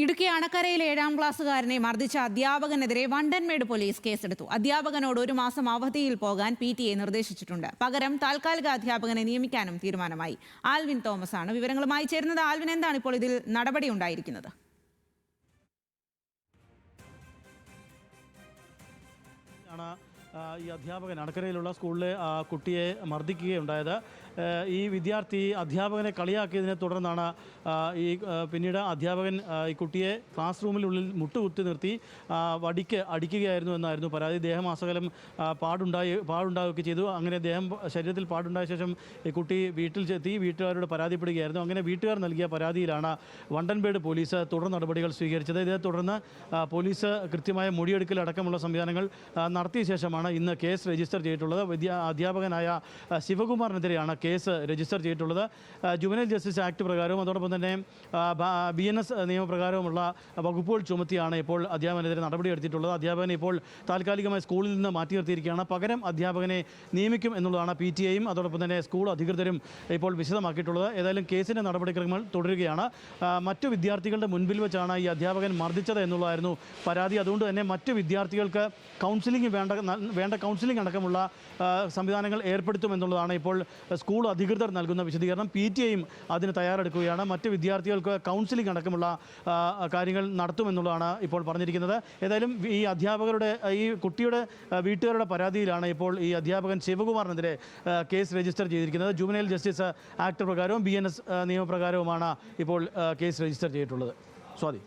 ഇടുക്കി അണക്കരയിലെ 7ാം ക്ലാസ്സുകാരനെ മർദ്ദിച്ച അധ്യാപകനെതിരെ വണ്ടൻമേട് പോലീസ് കേസെടുത്തു. അധ്യാപകനോട് 1 മാസം അവധിയിൽ പോകാൻ PTA നിർദ്ദേശിച്ചിട്ടുണ്ട്. പകരം താൽക്കാലിക അധ്യാപകനെ നിയമിക്കാനും തീരുമാനമായി. ആൽവിൻ തോമസ് ആണ് വിവരങ്ങളുമായി ചേരുന്നത്. ആൽവിൻ, എന്താണ് ഇപ്പോൾ ഇതിൽ നടപടി ഉണ്ടായിരിക്കുന്നത്? ഈ അധ്യാപകൻ അണക്കരയിലുള്ള സ്കൂളിലെ കുട്ടിയെ മർദ്ദിക്കുകയുണ്ടായത്. ഈ വിദ്യാർത്ഥി അധ്യാപകനെ കളിയാക്കിയതിനെ തുടർന്നാണ് പിന്നീട് അധ്യാപകൻ ഈ കുട്ടിയെ ക്ലാസ് റൂമിനുള്ളിൽ മുട്ടുകുത്തി നിർത്തി വടിക്ക് അടിക്കുകയായിരുന്നു എന്നായിരുന്നു പരാതി. ദേഹമാസകലം പാടുണ്ടാവുകയൊക്കെ ചെയ്തു. അങ്ങനെ ശരീരത്തിൽ പാടുണ്ടായ ശേഷം ഈ കുട്ടി വീട്ടിൽ ചെത്തി വീട്ടുകാരോട് പരാതിപ്പെടുകയായിരുന്നു. അങ്ങനെ വീട്ടുകാർ നൽകിയ പരാതിയിലാണ് വണ്ടൻമേട് പോലീസ് തുടർ നടപടികൾ സ്വീകരിച്ചത്. ഇതേ തുടർന്ന് പോലീസ് കൃത്യമായ മൊഴിയെടുക്കൽ അടക്കമുള്ള സംവിധാനങ്ങൾ നടത്തിയ ശേഷമാണ് ഇന്ന് കേസ് രജിസ്റ്റർ ചെയ്തിട്ടുള്ളത്. അധ്യാപകനായ ശിവകുമാറിനെതിരെയാണ് കേസ് രജിസ്റ്റർ ചെയ്തിട്ടുള്ളത്. ജുവനൈൽ ജസ്റ്റിസ് ആക്ട് പ്രകാരവും അതോടൊപ്പം തന്നെ BNS നിയമപ്രകാരവുമുള്ള വകുപ്പുകൾ ചുമത്തിയാണ് ഇപ്പോൾ അധ്യാപകനെതിരെ നടപടിയെടുത്തിട്ടുള്ളത്. അധ്യാപകനെ ഇപ്പോൾ താൽക്കാലികമായി സ്കൂളിൽ നിന്ന് മാറ്റി നിർത്തിയിരിക്കുകയാണ്. പകരം അധ്യാപകനെ നിയമിക്കും എന്നുള്ളതാണ് PTAയും അതോടൊപ്പം തന്നെ സ്കൂൾ അധികൃതരും ഇപ്പോൾ വിശദമാക്കിയിട്ടുള്ളത്. ഏതായാലും കേസിൻ്റെ നടപടിക്രമങ്ങൾ തുടരുകയാണ്. മറ്റു വിദ്യാർത്ഥികളുടെ മുൻപിൽ വെച്ചാണ് ഈ അധ്യാപകൻ മർദ്ദിച്ചത് എന്നുള്ളതായിരുന്നു പരാതി. അതുകൊണ്ട് തന്നെ മറ്റു വിദ്യാർത്ഥികൾക്ക് കൗൺസിലിംഗ് വേണ്ട കൗൺസിലിംഗ് അടക്കമുള്ള സംവിധാനങ്ങൾ ഏർപ്പെടുത്തുമെന്നുള്ളതാണ് ഇപ്പോൾ സ്കൂൾ അധികൃതർ നൽകുന്ന വിശദീകരണം. PTAയും അതിന് തയ്യാറെടുക്കുകയാണ്. മറ്റ് വിദ്യാർത്ഥികൾക്ക് കൗൺസിലിംഗ് അടക്കമുള്ള കാര്യങ്ങൾ നടത്തുമെന്നുള്ളതാണ് ഇപ്പോൾ പറഞ്ഞിരിക്കുന്നത്. ഏതായാലും ഈ ഈ കുട്ടിയുടെ വീട്ടുകാരുടെ പരാതിയിലാണ് ഇപ്പോൾ ഈ അധ്യാപകൻ ശിവകുമാറിനെതിരെ കേസ് രജിസ്റ്റർ ചെയ്തിരിക്കുന്നത്. ജുവനൈൽ ജസ്റ്റിസ് ആക്ട് പ്രകാരവും BNS നിയമപ്രകാരവുമാണ് ഇപ്പോൾ കേസ് രജിസ്റ്റർ ചെയ്തിട്ടുള്ളത്. സ്വാതി.